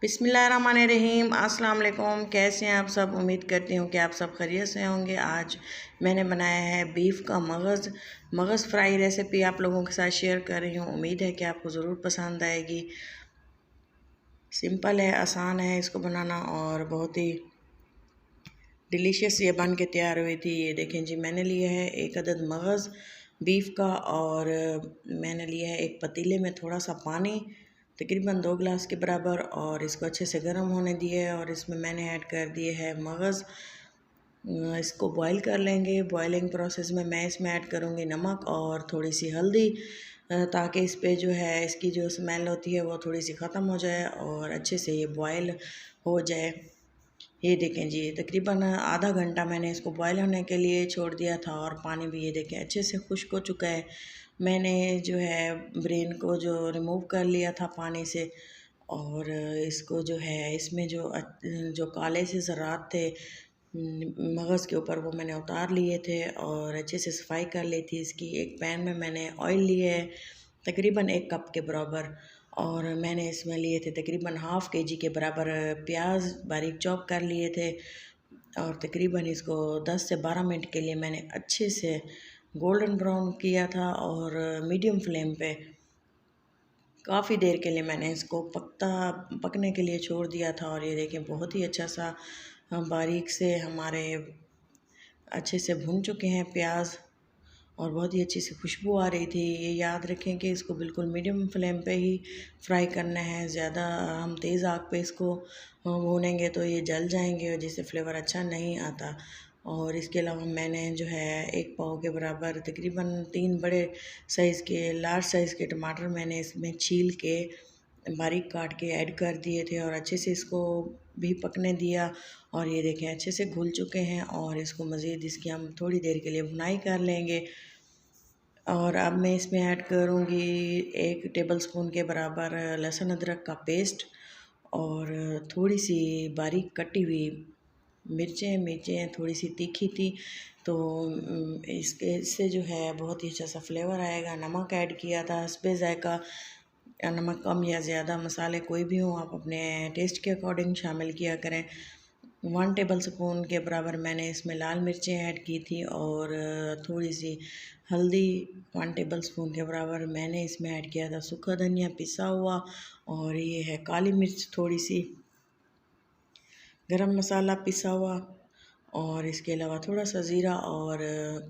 बिस्मिल्लाहिर्रहमानिर्रहीम। अस्सलाम वालेकुम। कैसे हैं आप सब? उम्मीद करती हूँ कि आप सब खैरियत से होंगे। आज मैंने बनाया है बीफ का मगज़ फ्राई रेसिपी आप लोगों के साथ शेयर कर रही हूँ। उम्मीद है कि आपको ज़रूर पसंद आएगी। सिंपल है, आसान है इसको बनाना और बहुत ही डिलीशियस ये बन के तैयार हुई थी। ये देखें जी, मैंने लिया है 1 अदद मगज़ बीफ का और मैंने लिया है एक पतीले में थोड़ा सा पानी, तकरीबन 2 गिलास के बराबर, और इसको अच्छे से गर्म होने दिए और इसमें मैंने ऐड कर दिए है मगज़। इसको बॉईल कर लेंगे। बॉइलिंग प्रोसेस में मैं इसमें ऐड करूँगी नमक और थोड़ी सी हल्दी, ताकि इस पे जो है इसकी जो स्मेल होती है वो थोड़ी सी ख़त्म हो जाए और अच्छे से ये बॉयल हो जाए। ये देखें जी, तकरीबन आधा घंटा मैंने इसको बॉयल होने के लिए छोड़ दिया था और पानी भी ये देखें अच्छे से खुश्क हो चुका है। मैंने जो है ब्रेन को जो रिमूव कर लिया था पानी से, और इसको जो है इसमें जो काले से ज़रात थे मगज़ के ऊपर, वो मैंने उतार लिए थे और अच्छे से सफाई कर ली थी इसकी। एक पैन में मैंने ऑयल लिया है तकरीबन 1 कप के बराबर, और मैंने इसमें लिए थे तकरीबन ½ kg के बराबर प्याज बारीक चॉप कर लिए थे, और तकरीबन इसको 10 से 12 मिनट के लिए मैंने अच्छे से गोल्डन ब्राउन किया था और मीडियम फ्लेम पे काफ़ी देर के लिए मैंने इसको पकने के लिए छोड़ दिया था। और ये देखें बहुत ही अच्छा सा बारीक से हमारे अच्छे से भुन चुके हैं प्याज और बहुत ही अच्छी सी खुशबू आ रही थी। ये याद रखें कि इसको बिल्कुल मीडियम फ्लेम पे ही फ्राई करना है। ज़्यादा हम तेज़ आग पे इसको भूनेंगे तो ये जल जाएंगे और जिससे फ्लेवर अच्छा नहीं आता। और इसके अलावा मैंने जो है 1 पाव के बराबर तकरीबन 3 बड़े साइज़ के लार्ज साइज़ के टमाटर मैंने इसमें छील के बारीक काट के ऐड कर दिए थे और अच्छे से इसको भी पकने दिया। और ये देखें अच्छे से घुल चुके हैं और इसको मज़ीद इसकी हम थोड़ी देर के लिए भुनाई कर लेंगे। और अब मैं इसमें ऐड करूँगी 1 टेबलस्पून के बराबर लहसुन अदरक का पेस्ट और थोड़ी सी बारीक कटी हुई मिर्चें थोड़ी सी तीखी थी, तो इससे जो है बहुत ही अच्छा सा फ्लेवर आएगा। नमक ऐड किया था हस्बे ज़ायक़ा, नमक कम या ज़्यादा मसाले कोई भी हो आप अपने टेस्ट के अकॉर्डिंग शामिल किया करें। 1 टेबलस्पून के बराबर मैंने इसमें लाल मिर्चें ऐड की थी और थोड़ी सी हल्दी 1 टेबलस्पून के बराबर मैंने इसमें ऐड किया था सूखा धनिया पिसा हुआ, और ये है काली मिर्च थोड़ी सी, गरम मसाला पिसा हुआ, और इसके अलावा थोड़ा सा ज़ीरा और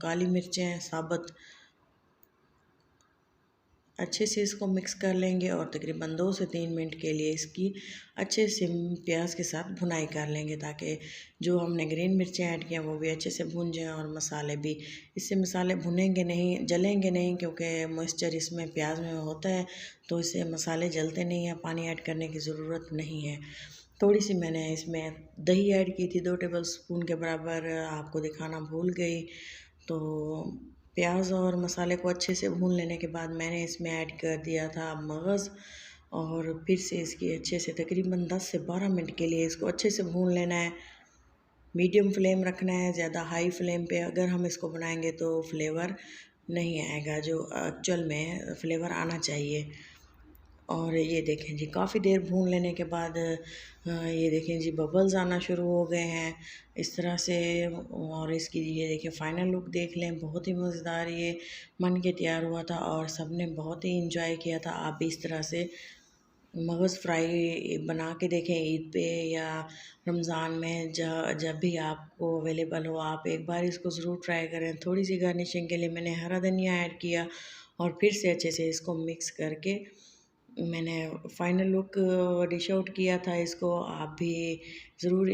काली मिर्चें साबुत। अच्छे से इसको मिक्स कर लेंगे और तकरीबन 2 से 3 मिनट के लिए इसकी अच्छे से प्याज के साथ भुनाई कर लेंगे, ताकि जो हमने ग्रीन मिर्चें ऐड किया वो भी अच्छे से भुन जाएं और मसाले भी। इससे मसाले भुनेंगे नहीं, जलेंगे नहीं, क्योंकि मॉइस्चर इसमें प्याज में होता है, तो इससे मसाले जलते नहीं हैं। पानी ऐड करने की ज़रूरत नहीं है। थोड़ी सी मैंने इसमें दही ऐड की थी 2 टेबलस्पून के बराबर, आपको दिखाना भूल गई। तो प्याज और मसाले को अच्छे से भून लेने के बाद मैंने इसमें ऐड कर दिया था मगज़, और फिर से इसकी अच्छे से तकरीबन 10 से 12 मिनट के लिए इसको अच्छे से भून लेना है। मीडियम फ्लेम रखना है, ज़्यादा हाई फ्लेम पे अगर हम इसको बनाएंगे तो फ्लेवर नहीं आएगा, जो एक्चुअल में फ्लेवर आना चाहिए। और ये देखें जी, काफ़ी देर भून लेने के बाद ये देखें जी बबल्स आना शुरू हो गए हैं इस तरह से। और इसकी ये देखिए फ़ाइनल लुक देख लें, बहुत ही मज़ेदार ये बन के तैयार हुआ था और सब ने बहुत ही इंजॉय किया था। आप भी इस तरह से मगज़ फ्राई बना के देखें ईद पे या रमज़ान में, जब भी आपको अवेलेबल हो आप एक बार इसको ज़रूर ट्राई करें। थोड़ी सी गार्निशिंग के लिए मैंने हरा धनिया ऐड किया और फिर से अच्छे से इसको मिक्स करके मैंने फ़ाइनल लुक डिश आउट किया था इसको। आप भी ज़रूर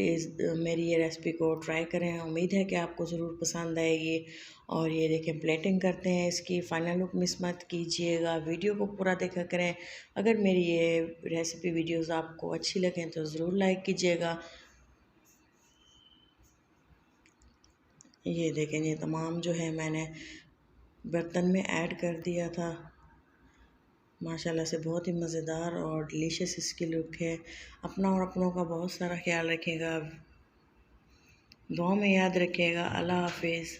मेरी ये रेसिपी को ट्राई करें। उम्मीद है कि आपको ज़रूर पसंद आएगी। और ये देखें प्लेटिंग करते हैं इसकी। फ़ाइनल लुक मिस मत कीजिएगा, वीडियो को पूरा देखा करें। अगर मेरी ये रेसिपी वीडियोज़ आपको अच्छी लगें तो ज़रूर लाइक कीजिएगा। ये देखें ये तमाम जो है मैंने बर्तन में ऐड कर दिया था। माशाल्लाह से बहुत ही मज़ेदार और डिलीशियस इसकी लुक है। अपना और अपनों का बहुत सारा ख्याल रखिएगा, दुआ में याद रखिएगा। अल्लाह हाफिज़।